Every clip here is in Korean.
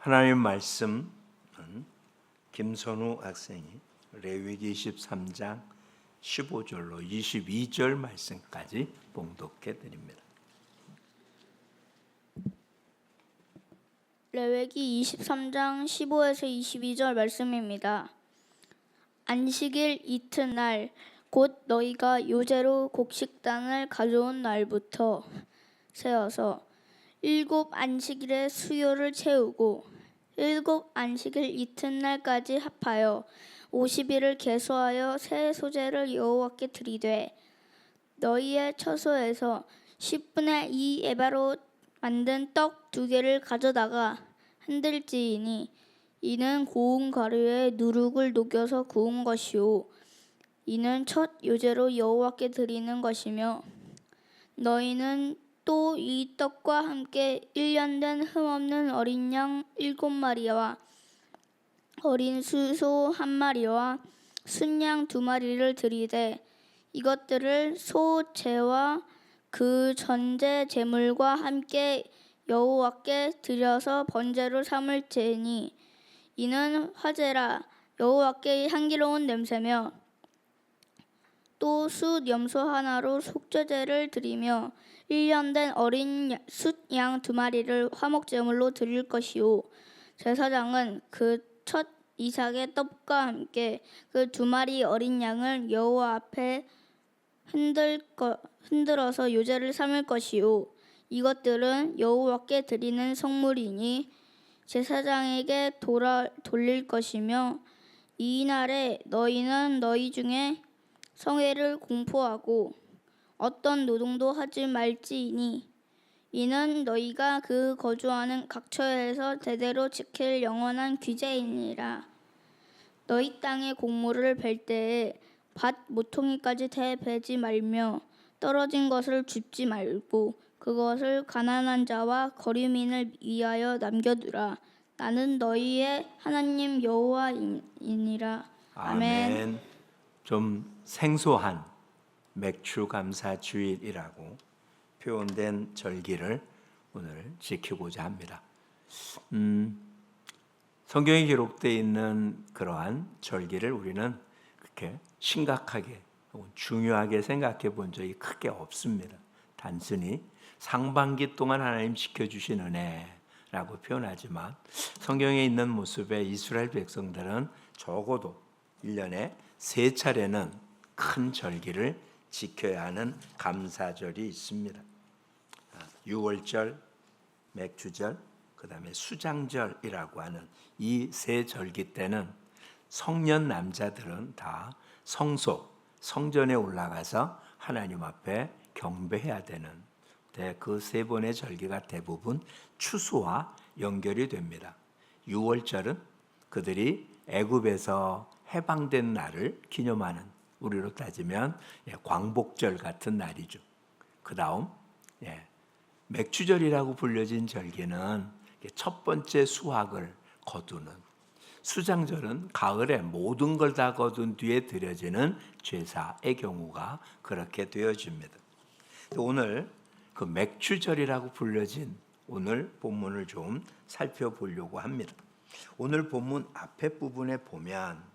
하나님 말씀은 김선우 학생이 레위기 23장 15절로 22절 말씀까지 봉독해 드립니다. 레위기 23장 15에서 22절 말씀입니다. 안식일 이튿날 곧 너희가 요제로 곡식단을 가져온 날부터 세어서 7 안식일의 수요를 채우고 7 안식일 이튿날까지 합하여 50일을 계수하여 새 소재를 여호와께 드리되 너희의 처소에서 10분의 2 에바로 만든 떡 2개를 가져다가 흔들지이니 이는 고운 가루에 누룩을 녹여서 구운 것이요 이는 첫 요제로 여호와께 드리는 것이며 너희는 또 이 떡과 함께 1년 된 흠없는 어린 양 7마리와 어린 수소 1마리와 순양 2마리를 드리되 이것들을 소제와 그 전제 제물과 함께 여호와께 드려서 번제로 삼을지니 이는 화제라 여호와께 향기로운 냄새며 또 숫 염소 하나로 속죄제를 드리며 1년 된 어린 숫양 2마리를 화목제물로 드릴 것이요 제사장은 그 첫 이삭의 떡과 함께 그 2마리 어린 양을 여호와 앞에 흔들어서 요제를 삼을 것이요 이것들은 여호와께 드리는 성물이니 제사장에게 돌릴 것이며 이 날에 너희는 너희 중에 성회를 공포하고 어떤 노동도 하지 말지니 이는 너희가 그 거주하는 각 처에서 대대로 지킬 영원한 규제이니라. 너희 땅의 곡물을 벨 때에 밭 모퉁이까지 베지 말며 떨어진 것을 줍지 말고 그것을 가난한 자와 거류민을 위하여 남겨두라. 나는 너희의 하나님 여호와이니라. 아멘. 좀 생소한 맥추감사주일이라고 표현된 절기를 오늘 지키고자 합니다. 성경에 기록되어 있는 그러한 절기를 우리는 그렇게 심각하게 혹은 중요하게 생각해 본 적이 크게 없습니다. 단순히 상반기 동안 하나님 지켜주신 은혜라고 표현하지만 성경에 있는 모습의 이스라엘 백성들은 적어도 1년에 3차례는 큰 절기를 지켜야 하는 감사절이 있습니다. 6월절, 맥주절, 그 다음에 수장절이라고 하는 이 3절기 때는 성년 남자들은 다 성전에 올라가서 하나님 앞에 경배해야 되는 그 3번의 절기가 대부분 추수와 연결이 됩니다. 6월절은 그들이 애굽에서 해방된 날을 기념하는, 우리로 따지면 광복절 같은 날이죠. 그 다음 맥주절이라고 불려진 절기는 첫 번째 수확을 거두는, 수장절은 가을에 모든 걸 다 거둔 뒤에 드려지는 제사의 경우가 그렇게 되어집니다. 오늘 그 맥주절이라고 불려진 오늘 본문을 좀 살펴보려고 합니다. 오늘 본문 앞에 부분에 보면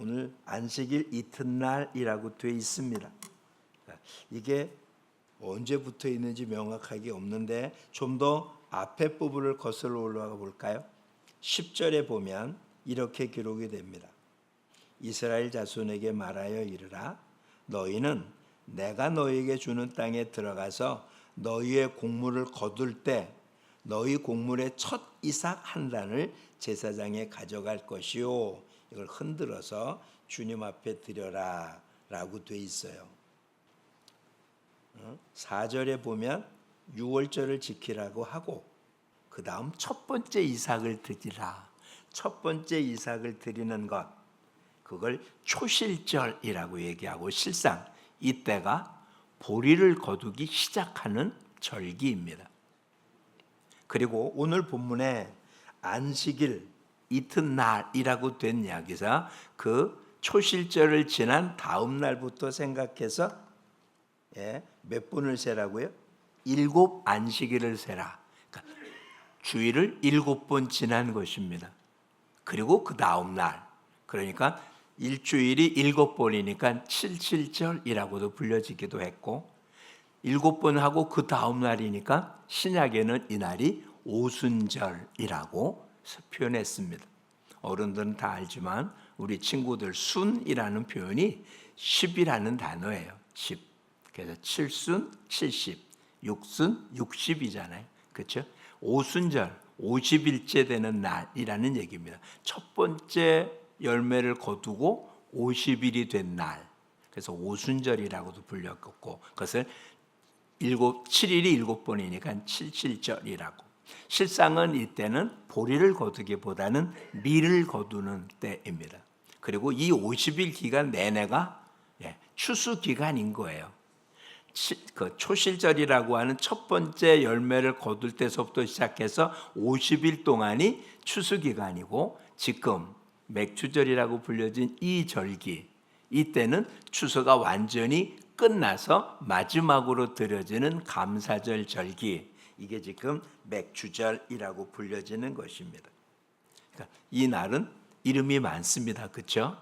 오늘 안식일 이튿날이라고 되어 있습니다. 이게 언제 붙어 있는지 명확하게 없는데 좀 더 앞에 부분을 거슬러 올라가 볼까요? 10절에 보면 이렇게 기록이 됩니다. 이스라엘 자손에게 말하여 이르라. 너희는 내가 너희에게 주는 땅에 들어가서 너희의 곡물을 거둘 때 너희 곡물의 첫 이삭 한 단을 제사장에 가져갈 것이요. 이걸 흔들어서 주님 앞에 드려라 라고 돼 있어요. 4절에 보면 6월절을 지키라고 하고 그 다음 첫 번째 이삭을 드리라. 첫 번째 이삭을 드리는 것, 그걸 초실절이라고 얘기하고 실상 이때가 보리를 거두기 시작하는 절기입니다. 그리고 오늘 본문에 안식일 이튿날이라고 된 이야기사 그 초실절을 지난 다음 날부터 생각해서 몇 분을 세라고요? 7 안식일을 세라. 그러니까 주일을 7번 지난 것입니다. 그리고 그 다음 날, 그러니까 일주일이 7번이니까 77절이라고도 불려지기도 했고, 7번 하고 그 다음 날이니까 신약에는 이날이 오순절이라고 표현했습니다. 어른들은 다 알지만 우리 친구들 순이라는 표현이 10이라는 단어예요. 10. 그래서 7순 70, 6순 60이잖아요. 그렇죠? 오순절 50일째 되는 날이라는 얘기입니다. 첫 번째 열매를 거두고 50일이 된 날. 그래서 오순절이라고도 불렸고, 그것을 7일이 7번이니까 77절이라고. 실상은 이때는 보리를 거두기보다는 밀을 거두는 때입니다. 그리고 이 50일 기간 내내가 추수 기간인 거예요. 그 초실절이라고 하는 첫 번째 열매를 거둘 때서부터 시작해서 50일 동안이 추수 기간이고, 지금 맥추절이라고 불려진 이 절기, 이때는 추수가 완전히 끝나서 마지막으로 드려지는 감사절 절기, 이게 지금 맥추절이라고 불려지는 것입니다. 그러니까 이 날은 이름이 많습니다. 그렇죠?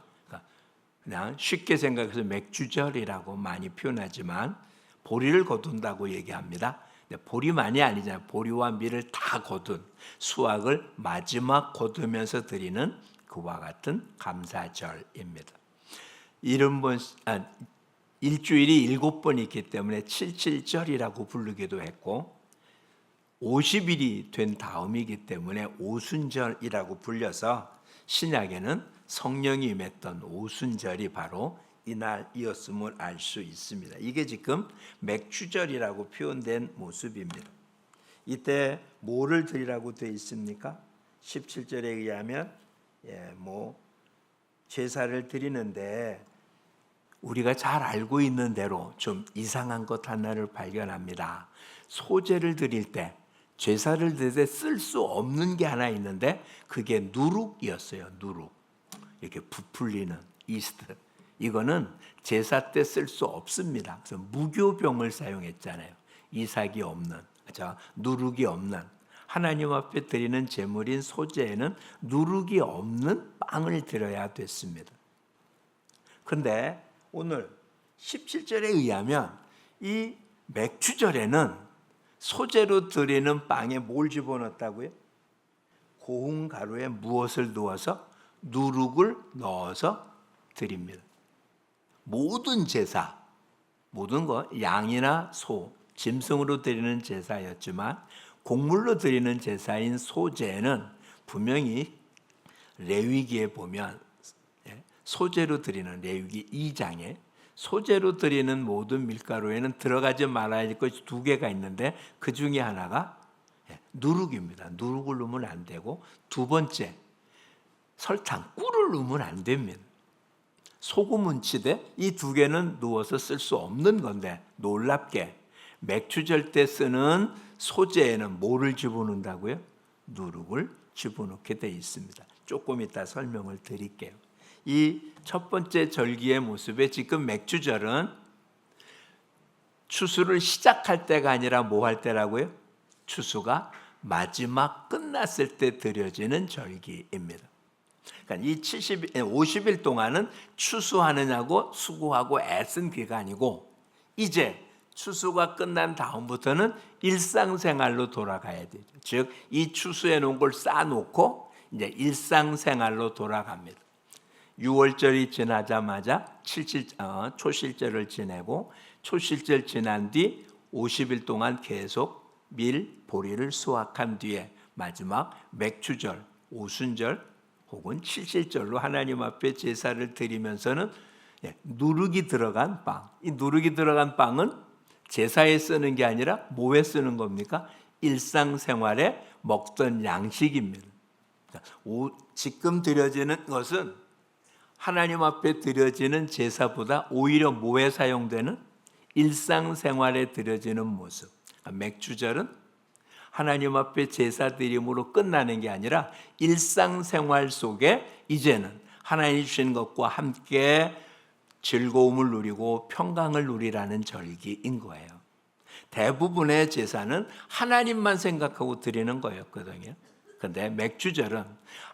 그냥 쉽게 생각해서 맥추절이라고 많이 표현하지만 보리를 거둔다고 얘기합니다. 보리만이 아니잖아요. 보리와 밀을 다 거둔 수확을 마지막 거두면서 드리는 그와 같은 감사절입니다. 일주일이 7번 있기 때문에 77절이라고 부르기도 했고, 50일이 된 다음이기 때문에 오순절이라고 불려서 신약에는 성령이 임했던 오순절이 바로 이날이었음을 알 수 있습니다. 이게 지금 맥추절이라고 표현된 모습입니다. 이때 뭐를 드리라고 되어 있습니까? 17절에 의하면 제사를 드리는데, 우리가 잘 알고 있는 대로 좀 이상한 것 하나를 발견합니다. 소제를 드릴 때, 제사를 드릴 때 쓸 수 없는 게 하나 있는데 그게 누룩이었어요. 누룩. 이렇게 부풀리는 이스트. 이거는 제사 때 쓸 수 없습니다. 그래서 무교병을 사용했잖아요. 이삭이 없는, 누룩이 없는, 하나님 앞에 드리는 제물인 소제에는 누룩이 없는 빵을 드려야 됐습니다. 그런데 오늘 17절에 의하면 이 맥추절에는 소제로 드리는 빵에 뭘 집어넣었다고요? 고운 가루에 무엇을 넣어서? 누룩을 넣어서 드립니다. 모든 제사, 모든 것, 양이나 소, 짐승으로 드리는 제사였지만 곡물로 드리는 제사인 소제는 분명히 레위기에 보면 소제로 드리는 레위기 2장에 소제로 드리는 모든 밀가루에는 들어가지 말아야 할 것이 2개가 있는데 그 중에 하나가 누룩입니다. 누룩을 넣으면 안 되고, 두 번째 설탕, 꿀을 넣으면 안 됩니다. 소금은 치되 이 2개는 넣어서 쓸 수 없는 건데, 놀랍게 맥추절 때 쓰는 소제에는 뭐를 집어넣는다고요? 누룩을 집어넣게 되어 있습니다. 조금 이따 설명을 드릴게요. 이 첫 번째 절기의 모습에 지금 맥추절은 추수를 시작할 때가 아니라 뭐 할 때라고요? 추수가 마지막 끝났을 때 드려지는 절기입니다. 그러니까 이 50일 동안은 추수하느냐고 수고하고 애쓴 기간이고, 이제 추수가 끝난 다음부터는 일상생활로 돌아가야 되죠. 즉, 이 추수해 놓은 걸 쌓아놓고 이제 일상생활로 돌아갑니다. 6월절이 지나자마자 초실절을 지내고, 초실절 지난 뒤 50일 동안 계속 밀, 보리를 수확한 뒤에 마지막 맥추절, 오순절 혹은 칠실절로 하나님 앞에 제사를 드리면서는 누룩이 들어간 빵, 이 누룩이 들어간 빵은 제사에 쓰는 게 아니라 뭐에 쓰는 겁니까? 일상생활에 먹던 양식입니다. 지금 드려지는 것은 하나님 앞에 드려지는 제사보다 오히려 뭐에 사용되는? 일상생활에 드려지는 모습. 맥추절은 하나님 앞에 제사 드림으로 끝나는 게 아니라 일상생활 속에 이제는 하나님 주신 것과 함께 즐거움을 누리고 평강을 누리라는 절기인 거예요. 대부분의 제사는 하나님만 생각하고 드리는 거였거든요. 그런데 맥주절은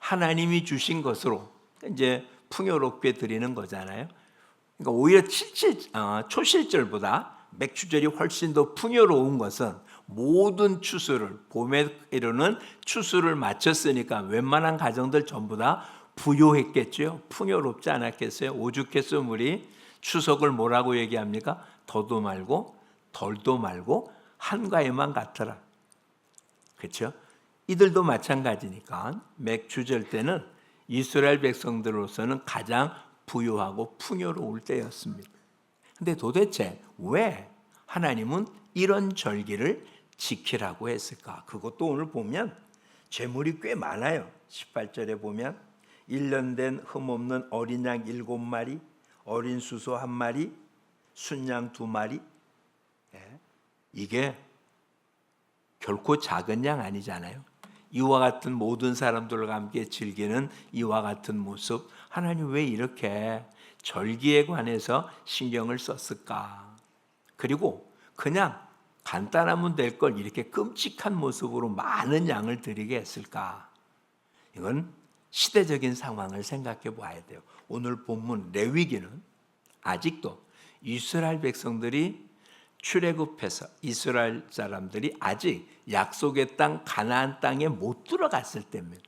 하나님이 주신 것으로 이제 풍요롭게 드리는 거잖아요. 그러니까 오히려 초실절보다 맥주절이 훨씬 더 풍요로운 것은 모든 추수를, 봄에 이르는 추수를 마쳤으니까 웬만한 가정들 전부 다 부요했겠죠. 풍요롭지 않았겠어요. 오죽했으므리 추석을 뭐라고 얘기합니까? 더도 말고 덜도 말고 한가위만 같더라. 그렇죠? 이들도 마찬가지니까 맥주절 때는 이스라엘 백성들로서는 가장 부유하고 풍요로울 때였습니다. 근데 도대체 왜 하나님은 이런 절기를 지키라고 했을까? 그것도 오늘 보면 제물이 꽤 많아요. 18절에 보면 1년 된 흠없는 어린 양 7마리, 어린 수소 1마리, 순양 2마리. 이게 결코 작은 양 아니잖아요. 이와 같은 모든 사람들과 함께 즐기는 이와 같은 모습, 하나님 왜 이렇게 절기에 관해서 신경을 썼을까? 그리고 그냥 간단하면 될 걸 이렇게 끔찍한 모습으로 많은 양을 드리게 했을까? 이건 시대적인 상황을 생각해 봐야 돼요. 오늘 본문 레위기는 아직도 이스라엘 백성들이 출애굽해서 이스라엘 사람들이 아직 약속의 땅 가나안 땅에 못 들어갔을 때입니다.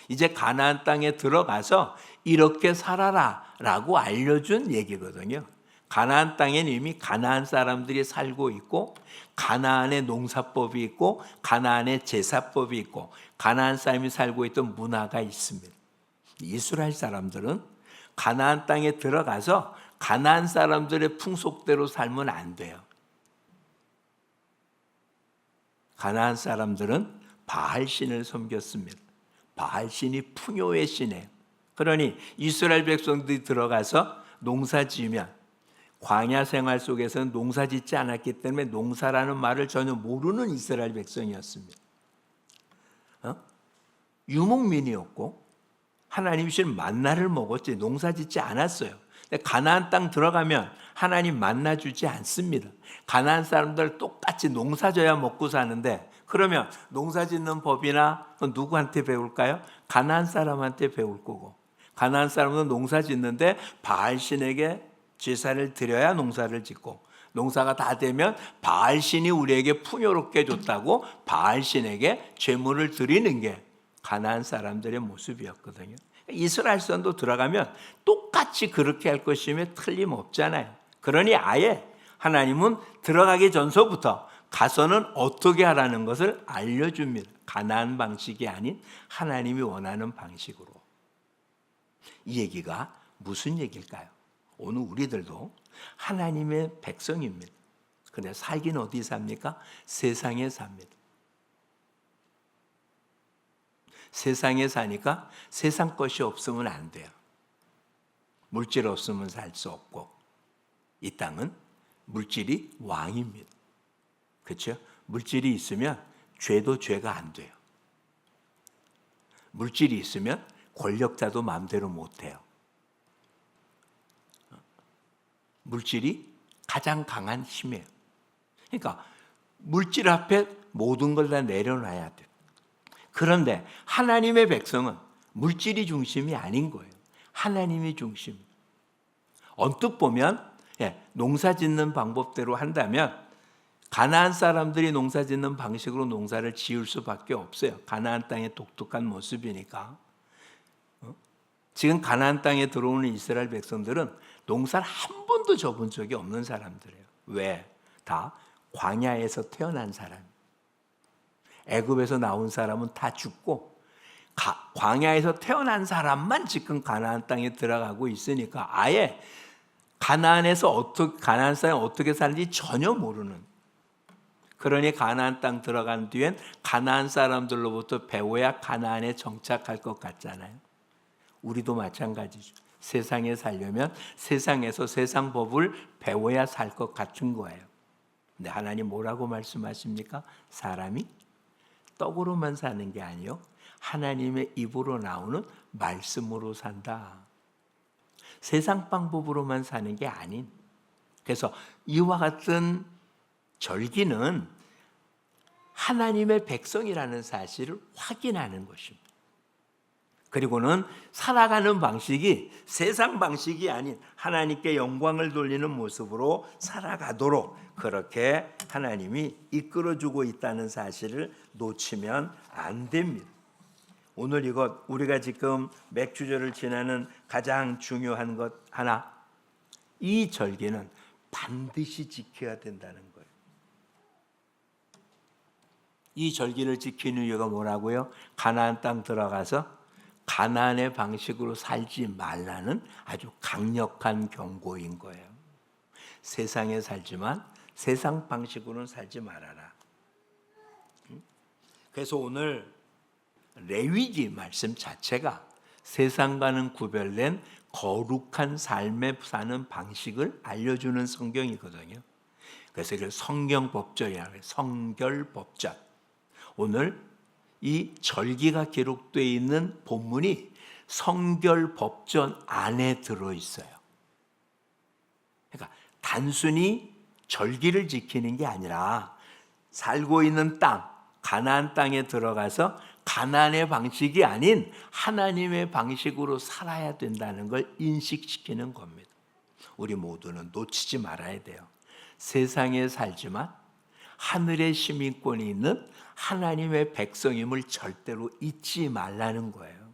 이제 가나안 땅에 들어가서 이렇게 살아라라고 알려준 얘기거든요. 가나안 땅에는 이미 가나안 사람들이 살고 있고 가나안의 농사법이 있고 가나안의 제사법이 있고 가나안 사람이 살고 있던 문화가 있습니다. 이스라엘 사람들은 가나안 땅에 들어가서 가나안 사람들의 풍속대로 살면 안 돼요. 가나안 사람들은 바알 신을 섬겼습니다. 바알 신이 풍요의 신이에요. 그러니 이스라엘 백성들이 들어가서 농사 지으면 광야 생활 속에서는 농사 짓지 않았기 때문에 농사라는 말을 전혀 모르는 이스라엘 백성이었습니다. 유목민이었고 하나님 주신 만나를 먹었지 농사 짓지 않았어요. 가나안 땅 들어가면 하나님 만나 주지 않습니다. 가나안 사람들 똑같이 농사 져야 먹고 사는데 그러면 농사 짓는 법이나 누구한테 배울까요? 가나안 사람한테 배울 거고 가나안 사람은 농사 짓는데 바알 신에게 제사를 드려야 농사를 짓고 농사가 다 되면 바알 신이 우리에게 풍요롭게 줬다고 바알 신에게 제물을 드리는 게 가나안 사람들의 모습이었거든요. 이스라엘 선도 들어가면 똑같이 그렇게 할 것임에 틀림없잖아요. 그러니 아예 하나님은 들어가기 전서부터 가서는 어떻게 하라는 것을 알려줍니다. 가나안 방식이 아닌 하나님이 원하는 방식으로. 이 얘기가 무슨 얘기일까요? 오늘 우리들도 하나님의 백성입니다. 그런데 살긴 어디 삽니까? 세상에 삽니다. 세상에 사니까 세상 것이 없으면 안 돼요. 물질 없으면 살 수 없고 이 땅은 물질이 왕입니다. 그렇죠? 물질이 있으면 죄도 죄가 안 돼요. 물질이 있으면 권력자도 마음대로 못해요. 물질이 가장 강한 힘이에요. 그러니까 물질 앞에 모든 걸 다 내려놔야 돼요. 그런데 하나님의 백성은 물질이 중심이 아닌 거예요. 하나님이 중심. 언뜻 보면 농사 짓는 방법대로 한다면 가나안 사람들이 농사 짓는 방식으로 농사를 지을 수밖에 없어요. 가나안 땅의 독특한 모습이니까. 지금 가나안 땅에 들어오는 이스라엘 백성들은 농사를 한 번도 져본 적이 없는 사람들이에요. 왜? 다 광야에서 태어난 사람. 애굽에서 나온 사람은 다 죽고 광야에서 태어난 사람만 지금 가나안 땅에 들어가고 있으니까 아예 가나안에서 가나안 사람이 어떻게 사는지 전혀 모르는. 그러니 가나안 땅 들어간 뒤엔 가나안 사람들로부터 배워야 가나안에 정착할 것 같잖아요. 우리도 마찬가지죠. 세상에 살려면 세상에서 세상 법을 배워야 살 것 같은 거예요. 근데 하나님 뭐라고 말씀하십니까? 사람이 떡으로만 사는 게 아니요 하나님의 입으로 나오는 말씀으로 산다. 세상 방법으로만 사는 게 아닌. 그래서 이와 같은 절기는 하나님의 백성이라는 사실을 확인하는 것입니다. 그리고는 살아가는 방식이 세상 방식이 아닌 하나님께 영광을 돌리는 모습으로 살아가도록 그렇게 하나님이 이끌어주고 있다는 사실을 놓치면 안 됩니다. 오늘 이것 우리가 지금 맥주절을 지나는 가장 중요한 것 하나, 이 절기는 반드시 지켜야 된다는 거예요. 이 절기를 지키는 이유가 뭐라고요? 가나안 땅 들어가서 가나안의 방식으로 살지 말라는 아주 강력한 경고인 거예요. 세상에 살지만 세상 방식으로는 살지 말아라. 그래서 오늘 레위기 말씀 자체가 세상과는 구별된 거룩한 삶에 사는 방식을 알려주는 성경이거든요. 그래서 이걸 성경법전이라고 해요. 성결법전. 오늘 이 절기가 기록되어 있는 본문이 성결법전 안에 들어있어요. 그러니까 단순히 절기를 지키는 게 아니라 살고 있는 땅, 가나안 땅에 들어가서 가나안의 방식이 아닌 하나님의 방식으로 살아야 된다는 걸 인식시키는 겁니다. 우리 모두는 놓치지 말아야 돼요. 세상에 살지만 하늘의 시민권이 있는 하나님의 백성임을 절대로 잊지 말라는 거예요.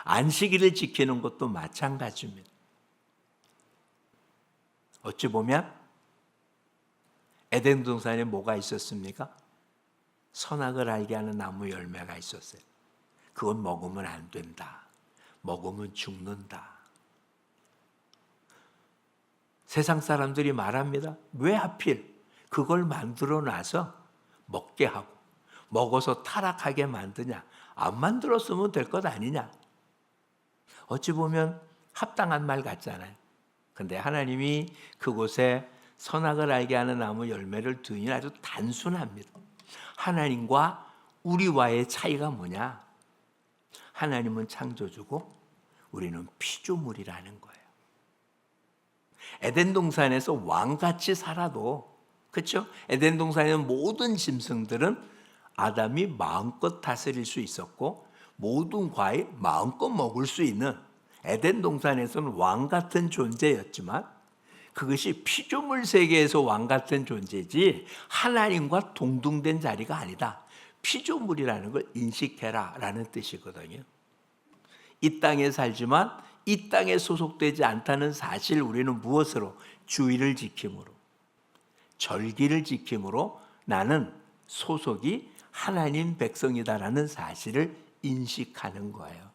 안식일을 지키는 것도 마찬가지입니다. 어찌 보면 에덴 동산에 뭐가 있었습니까? 선악을 알게 하는 나무 열매가 있었어요. 그건 먹으면 안 된다. 먹으면 죽는다. 세상 사람들이 말합니다. 왜 하필 그걸 만들어 놔서 먹게 하고 먹어서 타락하게 만드냐? 안 만들었으면 될 것 아니냐? 어찌 보면 합당한 말 같잖아요. 근데 하나님이 그곳에 선악을 알게 하는 나무 열매를 두니 아주 단순합니다. 하나님과 우리와의 차이가 뭐냐? 하나님은 창조주고 우리는 피조물이라는 거예요. 에덴 동산에서 왕같이 살아도, 그렇죠? 에덴 동산의 모든 짐승들은 아담이 마음껏 다스릴 수 있었고 모든 과일 마음껏 먹을 수 있는 에덴 동산에서는 왕 같은 존재였지만 그것이 피조물 세계에서 왕 같은 존재지 하나님과 동등된 자리가 아니다. 피조물이라는 걸 인식해라 라는 뜻이거든요. 이 땅에 살지만 이 땅에 소속되지 않다는 사실 우리는 무엇으로? 주의를 지킴으로, 절기를 지킴으로 나는 소속이 하나님 백성이다라는 사실을 인식하는 거예요.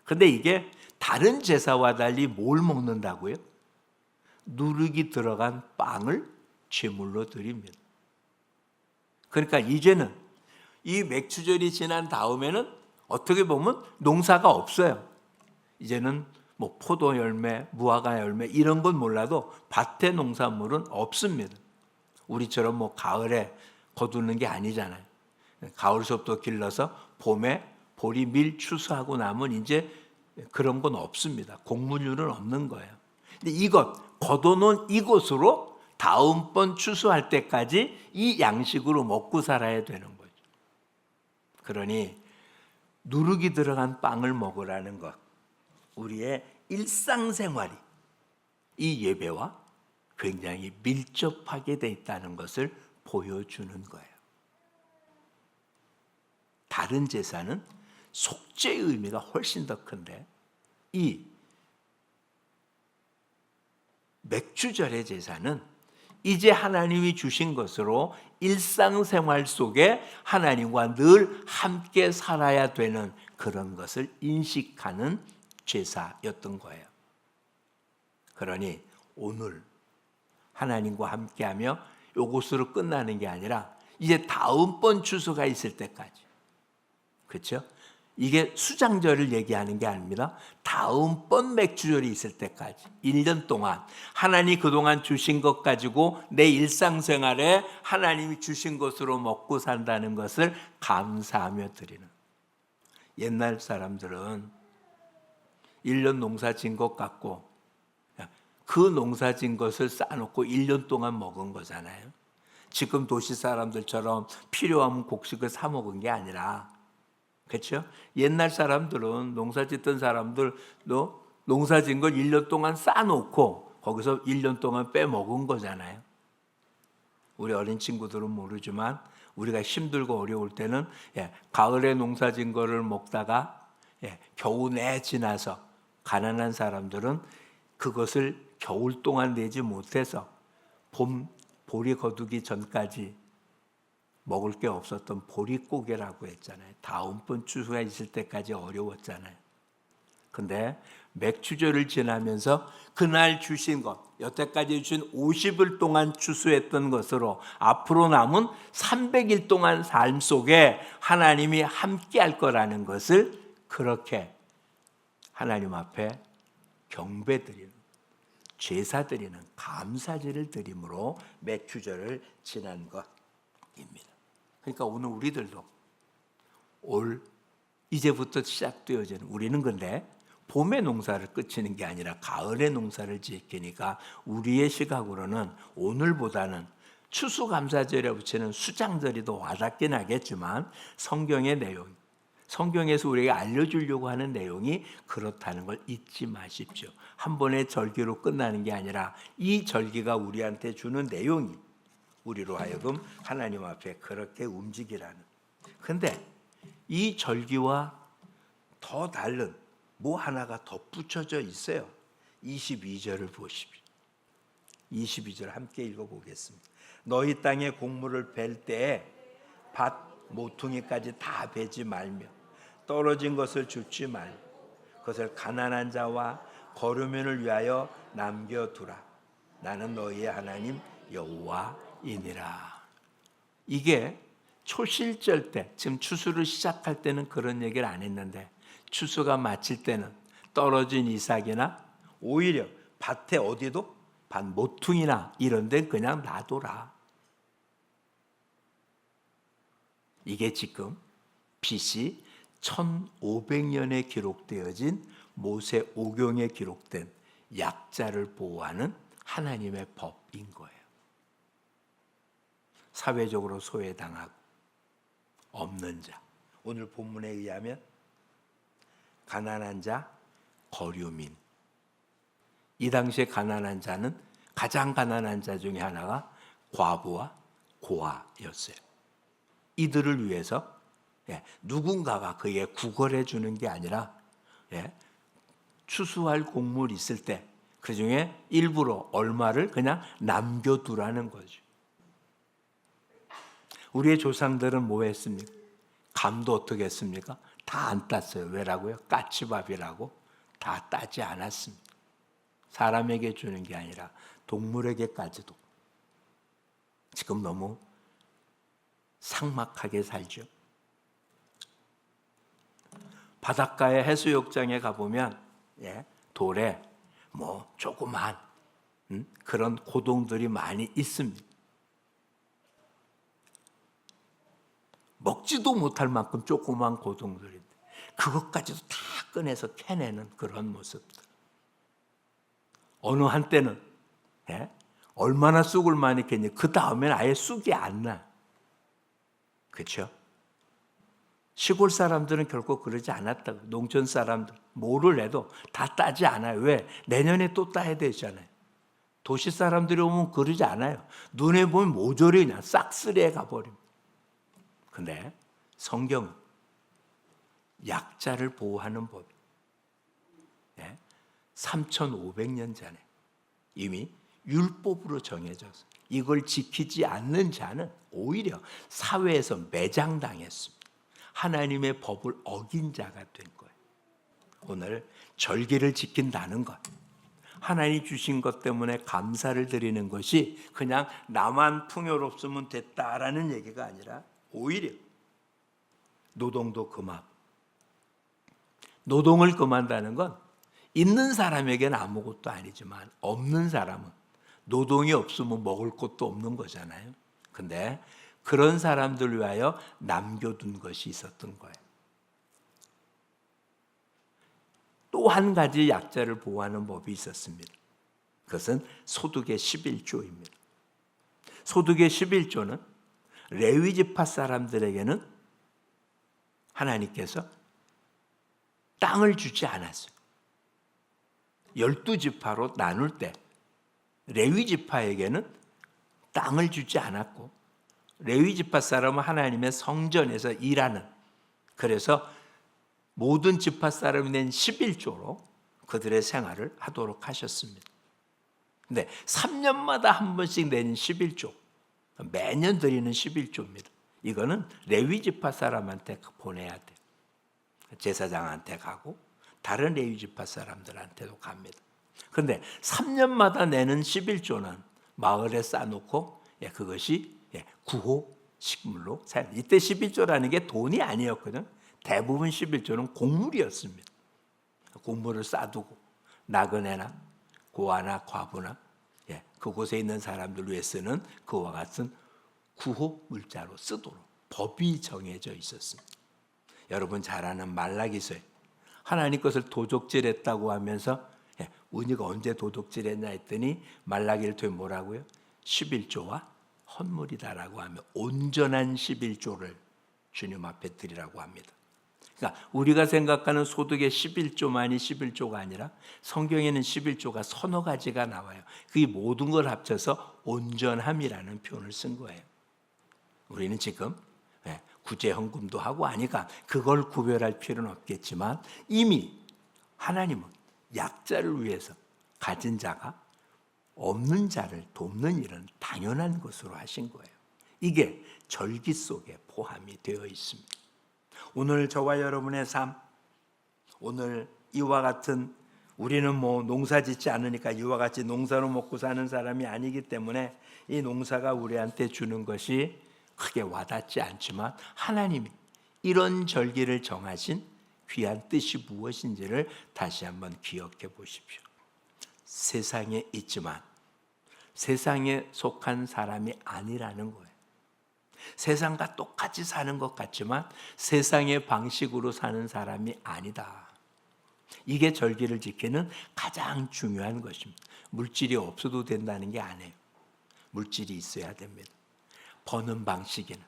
근데 이게 다른 제사와 달리 뭘 먹는다고요? 누룩이 들어간 빵을 제물로 드립니다. 그러니까 이제는 이 맥주절이 지난 다음에는 어떻게 보면 농사가 없어요. 이제는 뭐 포도 열매, 무화과 열매 이런 건 몰라도 밭에 농산물은 없습니다. 우리처럼 뭐 가을에 거두는 게 아니잖아요. 가을서부터 길러서 봄에 보리 밀 추수하고 나면 이제 그런 건 없습니다. 곡물류는 없는 거예요. 근데 이것 걷어놓은 이곳으로 다음번 추수할 때까지 이 양식으로 먹고 살아야 되는 거죠. 그러니 누룩이 들어간 빵을 먹으라는 것, 우리의 일상생활이 이 예배와 굉장히 밀접하게 돼 있다는 것을 보여주는 거예요. 다른 제사는 속죄의 의미가 훨씬 더 큰데 이 맥주절의 제사는 이제 하나님이 주신 것으로 일상생활 속에 하나님과 늘 함께 살아야 되는 그런 것을 인식하는 제사였던 거예요. 그러니 오늘 하나님과 함께하며 이것으로 끝나는 게 아니라 이제 다음번 추수가 있을 때까지, 그렇죠? 이게 수장절을 얘기하는 게 아닙니다. 다음번 맥주절이 있을 때까지 1년 동안 하나님이 그동안 주신 것 가지고 내 일상생활에 하나님이 주신 것으로 먹고 산다는 것을 감사하며 드리는. 옛날 사람들은 1년 농사 진 것 같고 그 농사 진 것을 쌓아놓고 1년 동안 먹은 거잖아요. 지금 도시 사람들처럼 필요하면 곡식을 사 먹은 게 아니라, 그렇죠? 옛날 사람들은 농사 짓던 사람들도 농사 짓은 걸 1년 동안 쌓아놓고 거기서 1년 동안 빼먹은 거잖아요. 우리 어린 친구들은 모르지만 우리가 힘들고 어려울 때는 가을에 농사 짓은 거를 먹다가 겨우 내 지나서 가난한 사람들은 그것을 겨울 동안 내지 못해서 보리 거두기 전까지 먹을 게 없었던 보릿고개라고 했잖아요. 다음번 추수가 있을 때까지 어려웠잖아요. 근데 맥추절을 지나면서 그날 주신 것, 여태까지 주신 50일 동안 추수했던 것으로 앞으로 남은 300일 동안 삶 속에 하나님이 함께 할 거라는 것을 그렇게 하나님 앞에 경배드리는, 제사드리는, 감사제를 드림으로 맥추절을 지난 것입니다. 그러니까 오늘 우리들도 이제부터 시작되어지는, 우리는 근데 봄의 농사를 끝이는 게 아니라 가을의 농사를 지키니까 우리의 시각으로는 오늘보다는 추수감사절에 붙이는 수장절이 더 와닿긴 하겠지만 성경의 내용, 성경에서 우리에게 알려주려고 하는 내용이 그렇다는 걸 잊지 마십시오. 한 번의 절기로 끝나는 게 아니라 이 절기가 우리한테 주는 내용이 우리로 하여금 하나님 앞에 그렇게 움직이라는. 근데 이 절기와 더 다른 뭐 하나가 덧붙여져 있어요. 22절을 보십시오. 22절 함께 읽어보겠습니다. 너희 땅에 곡물을 벨 때에 밭 모퉁이까지 다 베지 말며 떨어진 것을 줍지 말고 그것을 가난한 자와 거류민을 위하여 남겨두라. 나는 너희의 하나님 여호와이니라. 이게 초실절 때, 지금 추수를 시작할 때는 그런 얘기를 안 했는데 추수가 마칠 때는 떨어진 이삭이나 오히려 밭에 어디도 밭 모퉁이나 이런 데 그냥 놔둬라. 이게 지금 BC 1500년에 기록되어진 모세 오경에 기록된 약자를 보호하는 하나님의 법인 거예요. 사회적으로 소외당하고 없는 자, 오늘 본문에 의하면 가난한 자, 거류민. 이 당시에 가난한 자는, 가장 가난한 자 중에 하나가 과부와 고아였어요. 이들을 위해서 누군가가 그에게 구걸해 주는 게 아니라 추수할 곡물이 있을 때 그 중에 일부러 얼마를 그냥 남겨두라는 거죠. 우리의 조상들은 뭐 했습니까? 감도 어떻게 했습니까? 다 안 땄어요. 왜라고요? 까치밥이라고 다 따지 않았습니다. 사람에게 주는 게 아니라 동물에게까지도. 지금 너무 삭막하게 살죠. 바닷가의 해수욕장에 가보면 돌에 뭐 조그만 그런 고동들이 많이 있습니다. 먹지도 못할 만큼 조그만 고동들인데 그것까지도 다 꺼내서 캐내는 그런 모습들. 어느 한때는 얼마나 쑥을 많이 캤니 그 다음에는 아예 쑥이 안 나. 그렇죠? 시골 사람들은 결코 그러지 않았다고. 농촌 사람들 뭐를 해도 다 따지 않아요. 왜? 내년에 또 따야 되잖아요. 도시 사람들이 오면 그러지 않아요. 눈에 보면 모조리 그냥 싹쓸이에 가버립니다. 근데 성경은 약자를 보호하는 법. 3,500년 전에 이미 율법으로 정해져서 이걸 지키지 않는 자는 오히려 사회에서 매장당했습니다. 하나님의 법을 어긴 자가 된 거예요. 오늘 절기를 지킨다는 것, 하나님 주신 것 때문에 감사를 드리는 것이 그냥 나만 풍요롭으면 됐다라는 얘기가 아니라 오히려 노동도 금하고, 노동을 금한다는 건 있는 사람에게는 아무것도 아니지만 없는 사람은 노동이 없으면 먹을 것도 없는 거잖아요. 근데 그런 사람들을 위하여 남겨둔 것이 있었던 거예요. 또 한 가지 약자를 보호하는 법이 있었습니다. 그것은 소득의 11조입니다. 소득의 11조는 레위 지파 사람들에게는 하나님께서 땅을 주지 않았어요. 12지파로 나눌 때 레위 지파에게는 땅을 주지 않았고, 레위 지파 사람은 하나님의 성전에서 일하는, 그래서 모든 지파 사람이 낸 11조로 그들의 생활을 하도록 하셨습니다. 근데 3년마다 한 번씩 내는 11조, 매년 드리는 11조입니다. 이거는 레위 지파 사람한테 보내야 돼요. 제사장한테 가고 다른 레위 지파 사람들한테도 갑니다. 그런데 3년마다 내는 11조는 마을에 쌓아놓고 그것이 구호 식물로 사용. 이때 11조라는 게 돈이 아니었거든. 대부분 11조는 곡물이었습니다. 곡물을 쌓아두고 나그네나 고아나 과부나 그곳에 있는 사람들 위해 쓰는 그와 같은 구호 물자로 쓰도록 법이 정해져 있었습니다. 여러분 잘 아는 말라기서에 하나님 것을 도적질했다고 하면서 우리가 언제 도둑질했냐 했더니 말라기를 통해 뭐라고요? 11조와 헌물이다라고 하며 온전한 11조를 주님 앞에 드리라고 합니다. 그러니까 우리가 생각하는 소득의 11조만이 11조가 아니라 성경에는 11조가 서너 가지가 나와요. 그게 모든 걸 합쳐서 온전함이라는 표현을 쓴 거예요. 우리는 지금 구제헌금도 하고 하니까 그걸 구별할 필요는 없겠지만 이미 하나님은 약자를 위해서 가진 자가 없는 자를 돕는 일은 당연한 것으로 하신 거예요. 이게 절기 속에 포함이 되어 있습니다. 오늘 저와 여러분의 삶, 오늘 이와 같은, 우리는 농사 짓지 않으니까 이와 같이 농사로 먹고 사는 사람이 아니기 때문에 이 농사가 우리한테 주는 것이 크게 와닿지 않지만 하나님이 이런 절기를 정하신 귀한 뜻이 무엇인지를 다시 한번 기억해 보십시오. 세상에 있지만 세상에 속한 사람이 아니라는 거예요. 세상과 똑같이 사는 것 같지만 세상의 방식으로 사는 사람이 아니다. 이게 절기를 지키는 가장 중요한 것입니다. 물질이 없어도 된다는 게 아니에요. 물질이 있어야 됩니다. 버는 방식이나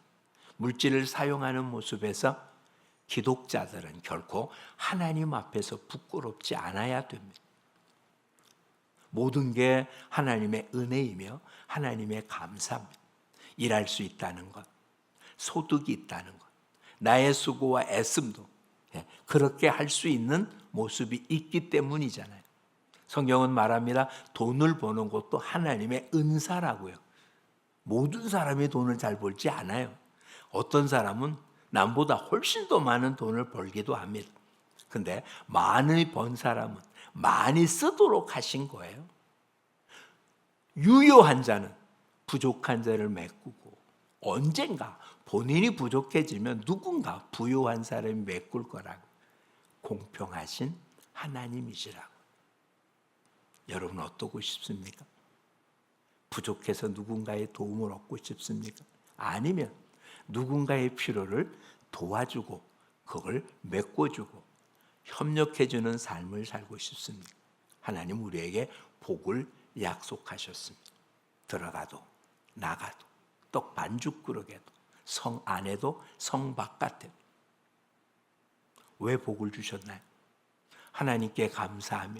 물질을 사용하는 모습에서 기독자들은 결코 하나님 앞에서 부끄럽지 않아야 됩니다. 모든 게 하나님의 은혜이며 하나님의 감사입니다. 일할 수 있다는 것, 소득이 있다는 것, 나의 수고와 애씀도 그렇게 할 수 있는 모습이 있기 때문이잖아요. 성경은 말합니다. 돈을 버는 것도 하나님의 은사라고요. 모든 사람이 돈을 잘 벌지 않아요. 어떤 사람은 남보다 훨씬 더 많은 돈을 벌기도 합니다. 근데 많이 번 사람은 많이 쓰도록 하신 거예요. 유효한 자는 부족한 자를 메꾸고 언젠가 본인이 부족해지면 누군가 부유한 사람이 메꿀 거라고. 공평하신 하나님이시라고. 여러분 어떠고 싶습니까? 부족해서 누군가의 도움을 얻고 싶습니까? 아니면 누군가의 필요를 도와주고 그걸 메꿔주고 협력해주는 삶을 살고 싶습니까? 하나님 우리에게 복을 약속하셨습니다. 들어가도 나가도 떡 반죽 그릇에도 성 안에도 성 바깥에도. 왜 복을 주셨나요? 하나님께 감사하며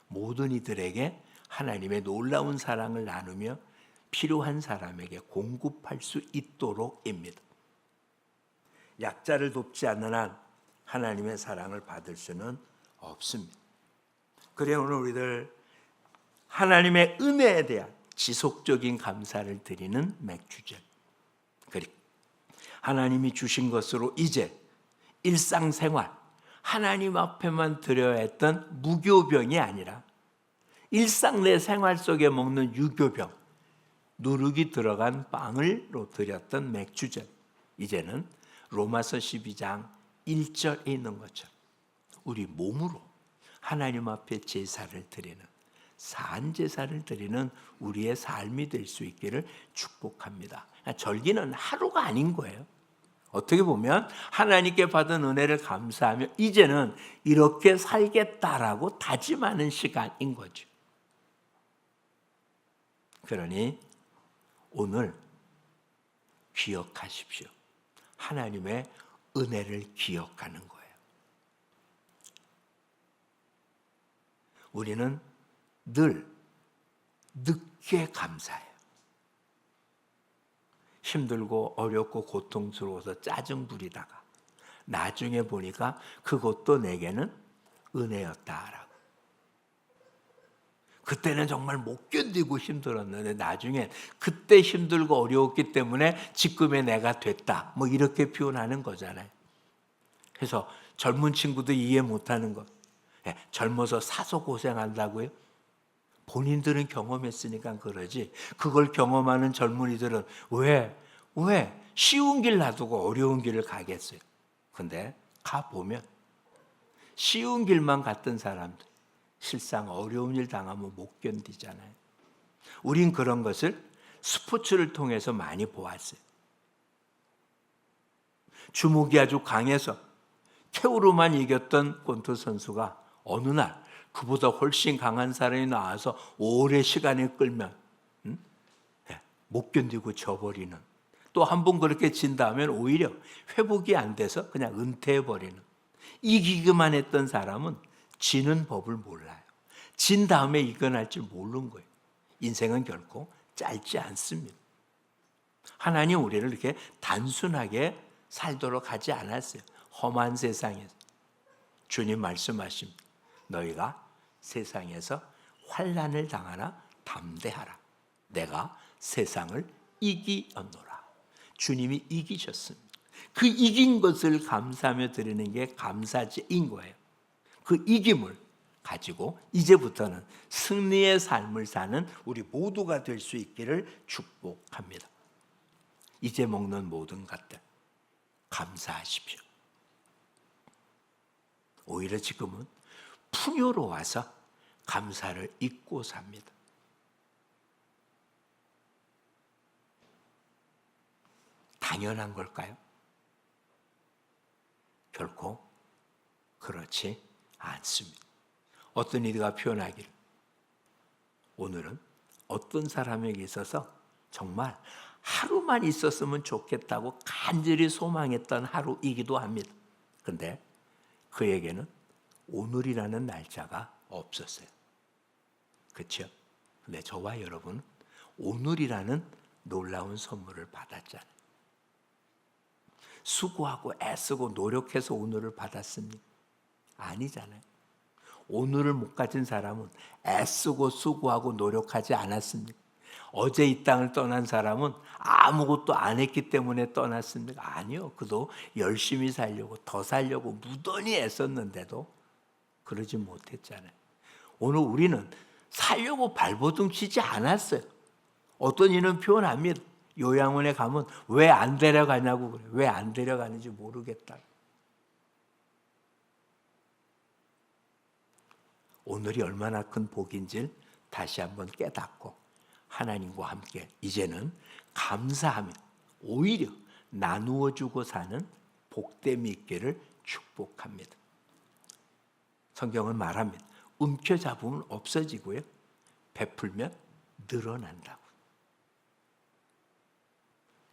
모든 이들에게 하나님의 놀라운 사랑을 나누며 필요한 사람에게 공급할 수 있도록입니다. 약자를 돕지 않는 한 하나님의 사랑을 받을 수는 없습니다. 그래 오늘 우리들 하나님의 은혜에 대한 지속적인 감사를 드리는 맥주절. 그리고 하나님이 주신 것으로 이제 일상생활 하나님 앞에만 드려야 했던 무교병이 아니라 일상 내 생활 속에 먹는 유교병, 누룩이 들어간 빵을로 드렸던 맥주절. 이제는 로마서 12장 1절에 있는 것처럼 우리 몸으로 하나님 앞에 제사를 드리는, 산제사를 드리는 우리의 삶이 될 수 있기를 축복합니다. 절기는 하루가 아닌 거예요. 어떻게 보면 하나님께 받은 은혜를 감사하며 이제는 이렇게 살겠다라고 다짐하는 시간인 거죠. 그러니 오늘 기억하십시오. 하나님의 은혜를 기억하는 거예요. 우리는 늘 늦게 감사해요. 힘들고 어렵고 고통스러워서 짜증 부리다가 나중에 보니까 그것도 내게는 은혜였다라고. 그때는 정말 못 견디고 힘들었는데 나중에 그때 힘들고 어려웠기 때문에 지금의 내가 됐다. 뭐 이렇게 표현하는 거잖아요. 그래서 젊은 친구도 이해 못하는 것. 젊어서 사서 고생한다고요? 본인들은 경험했으니까 그러지. 그걸 경험하는 젊은이들은 왜 쉬운 길 놔두고 어려운 길을 가겠어요? 근데 가보면 쉬운 길만 갔던 사람들 실상 어려운 일 당하면 못 견디잖아요. 우린 그런 것을 스포츠를 통해서 많이 보았어요. 주먹이 아주 강해서 KO로만 이겼던 권투 선수가 어느 날 그보다 훨씬 강한 사람이 나와서 오래 시간을 끌면 못 견디고 져버리는, 또 한 번 그렇게 진다면 오히려 회복이 안 돼서 그냥 은퇴해버리는, 이기기만 했던 사람은 지는 법을 몰라요. 진 다음에 이겨낼 줄 모르는 거예요. 인생은 결코 짧지 않습니다. 하나님 우리를 이렇게 단순하게 살도록 하지 않았어요. 험한 세상에서. 주님 말씀하십니다. 너희가 세상에서 환난을 당하나 담대하라. 내가 세상을 이기었노라. 주님이 이기셨습니다. 그 이긴 것을 감사하며 드리는 게 감사제인 거예요. 그 이김을 가지고 이제부터는 승리의 삶을 사는 우리 모두가 될 수 있기를 축복합니다. 이제 먹는 모든 것들 감사하십시오. 오히려 지금은 풍요로워서 감사를 잊고 삽니다. 당연한 걸까요? 결코 그렇지 않습니다. 어떤 이가 표현하기를 오늘은 어떤 사람에게 있어서 정말 하루만 있었으면 좋겠다고 간절히 소망했던 하루이기도 합니다. 그런데 그에게는 오늘이라는 날짜가 없었어요. 그렇죠? 근데 저와 여러분은 오늘이라는 놀라운 선물을 받았잖아요. 수고하고 애쓰고 노력해서 오늘을 받았습니까? 아니잖아요. 오늘을 못 가진 사람은 애쓰고 수고하고 노력하지 않았습니까? 어제 이 땅을 떠난 사람은 아무것도 안 했기 때문에 떠났습니까? 아니요. 그도 열심히 살려고 더 살려고 무던히 애썼는데도 그러지 못했잖아요. 오늘 우리는 살려고 발버둥 치지 않았어요. 어떤 이는 표현합니다. 요양원에 가면 왜 안 데려가냐고 그래요. 왜 안 데려가는지 모르겠다. 오늘이 얼마나 큰 복인지를 다시 한번 깨닫고 하나님과 함께 이제는 감사하며 오히려 나누어 주고 사는 복됨이 있기를 축복합니다. 성경은 말합니다. 움켜잡으면 없어지고요. 베풀면 늘어난다고.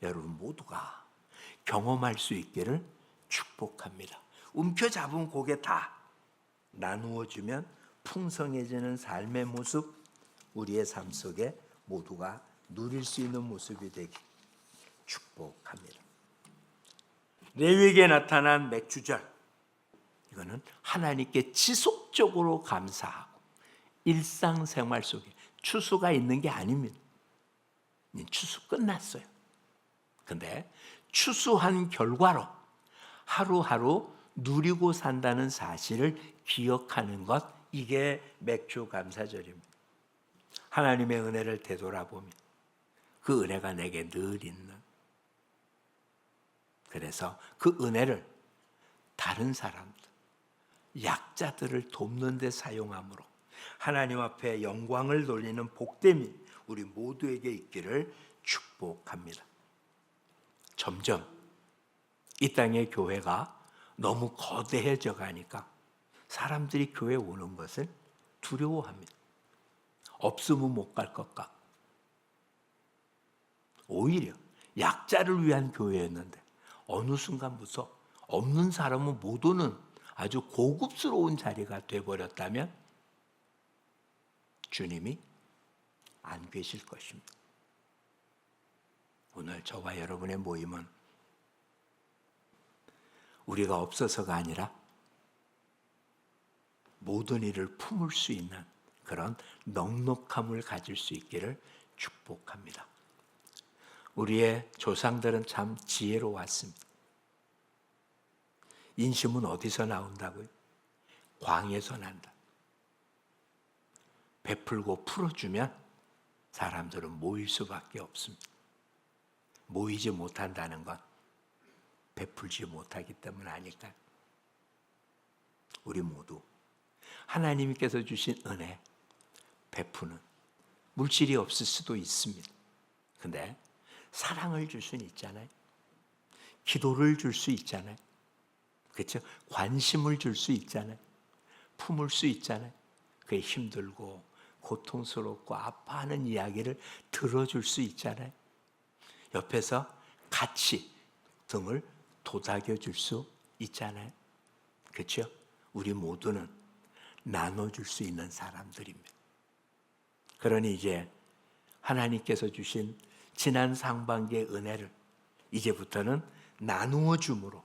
여러분 모두가 경험할 수 있기를 축복합니다. 움켜잡은 고개 다 나누어 주면 풍성해지는 삶의 모습, 우리의 삶 속에 모두가 누릴 수 있는 모습이 되기 축복합니다. 레위기에 나타난 맥주절, 이거는 하나님께 지속적으로 감사하고 일상생활 속에 추수가 있는 게 아닙니다. 추수 끝났어요. 근데 추수한 결과로 하루하루 누리고 산다는 사실을 기억하는 것, 이게 맥주 감사절입니다. 하나님의 은혜를 되돌아보면 그 은혜가 내게 늘 있는, 그래서 그 은혜를 다른 사람들, 약자들을 돕는 데 사용함으로 하나님 앞에 영광을 돌리는 복됨이 우리 모두에게 있기를 축복합니다. 점점 이 땅의 교회가 너무 거대해져 가니까 사람들이 교회에 오는 것을 두려워합니다. 없으면 못 갈 것 같고. 오히려 약자를 위한 교회였는데 어느 순간부터 없는 사람은 못 오는 아주 고급스러운 자리가 되어버렸다면 주님이 안 계실 것입니다. 오늘 저와 여러분의 모임은 우리가 없어서가 아니라 모든 일을 품을 수 있는 그런 넉넉함을 가질 수 있기를 축복합니다. 우리의 조상들은 참 지혜로웠습니다. 인심은 어디서 나온다고요? 광에서 난다. 베풀고 풀어주면 사람들은 모일 수밖에 없습니다. 모이지 못한다는 건 베풀지 못하기 때문 아닐까요? 우리 모두 하나님께서 주신 은혜, 베푸는 물질이 없을 수도 있습니다. 근데 사랑을 줄 수는 있잖아요. 기도를 줄 수 있잖아요. 그렇죠? 관심을 줄 수 있잖아요. 품을 수 있잖아요. 그게 힘들고 고통스럽고 아파하는 이야기를 들어줄 수 있잖아요. 옆에서 같이 등을 도닥여 줄 수 있잖아요. 그렇죠? 우리 모두는 나눠줄 수 있는 사람들입니다. 그러니 이제 하나님께서 주신 지난 상반기의 은혜를 이제부터는 나누어 줌으로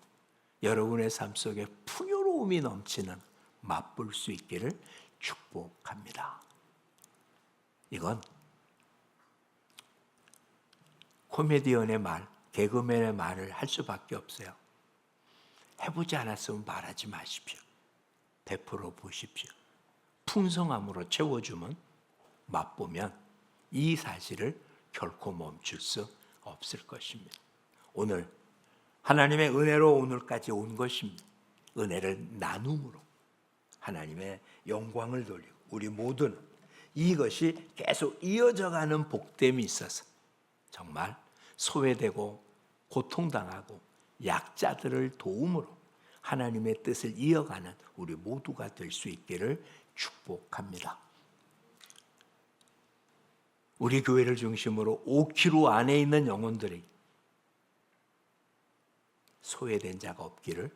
여러분의 삶 속에 풍요로움이 넘치는 맛볼 수 있기를 축복합니다. 이건 코미디언의 말, 개그맨의 말을 할 수밖에 없어요. 해보지 않았으면 말하지 마십시오. 베풀어 보십시오. 풍성함으로 채워주면 맛보면 이 사실을 결코 멈출 수 없을 것입니다. 오늘 하나님의 은혜로 오늘까지 온 것입니다. 은혜를 나눔으로 하나님의 영광을 돌리고 우리 모두는 이것이 계속 이어져가는 복됨이 있어서 정말 소외되고 고통당하고 약자들을 도움으로 하나님의 뜻을 이어가는 우리 모두가 될 수 있기를 축복합니다. 우리 교회를 중심으로 5km 안에 있는 영혼들이 소외된 자가 없기를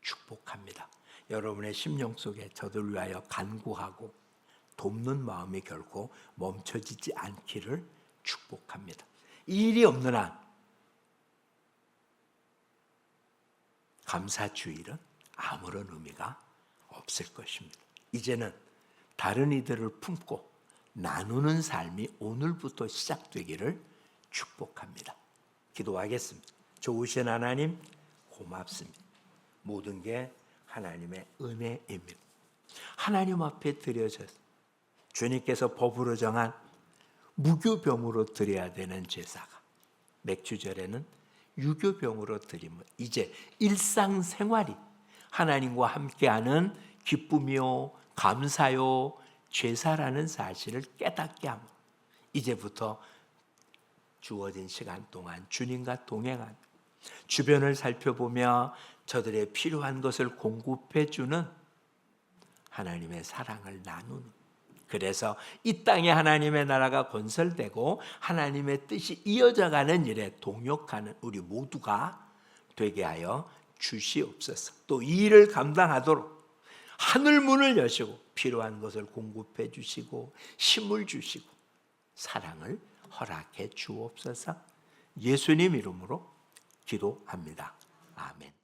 축복합니다. 여러분의 심령 속에 저들 위하여 간구하고 돕는 마음이 결코 멈춰지지 않기를 축복합니다. 이 일이 없는 한 감사주일은 아무런 의미가 없을 것입니다. 이제는 다른 이들을 품고 나누는 삶이 오늘부터 시작되기를 축복합니다. 기도하겠습니다. 좋으신 하나님 고맙습니다. 모든 게 하나님의 은혜입니다. 하나님 앞에 드려져서 주님께서 법으로 정한 무교병으로 드려야 되는 제사가 맥주절에는 유교병으로 드리면 이제 일상생활이 하나님과 함께하는 기쁨이요 감사요 제사라는 사실을 깨닫게 하며 이제부터 주어진 시간 동안 주님과 동행하며 주변을 살펴보며 저들의 필요한 것을 공급해 주는 하나님의 사랑을 나누는, 그래서 이 땅에 하나님의 나라가 건설되고 하나님의 뜻이 이어져가는 일에 동역하는 우리 모두가 되게 하여 주시옵소서. 또 이 일을 감당하도록 하늘 문을 여시고 필요한 것을 공급해 주시고 힘을 주시고 사랑을 허락해 주옵소서. 예수님 이름으로 기도합니다. 아멘.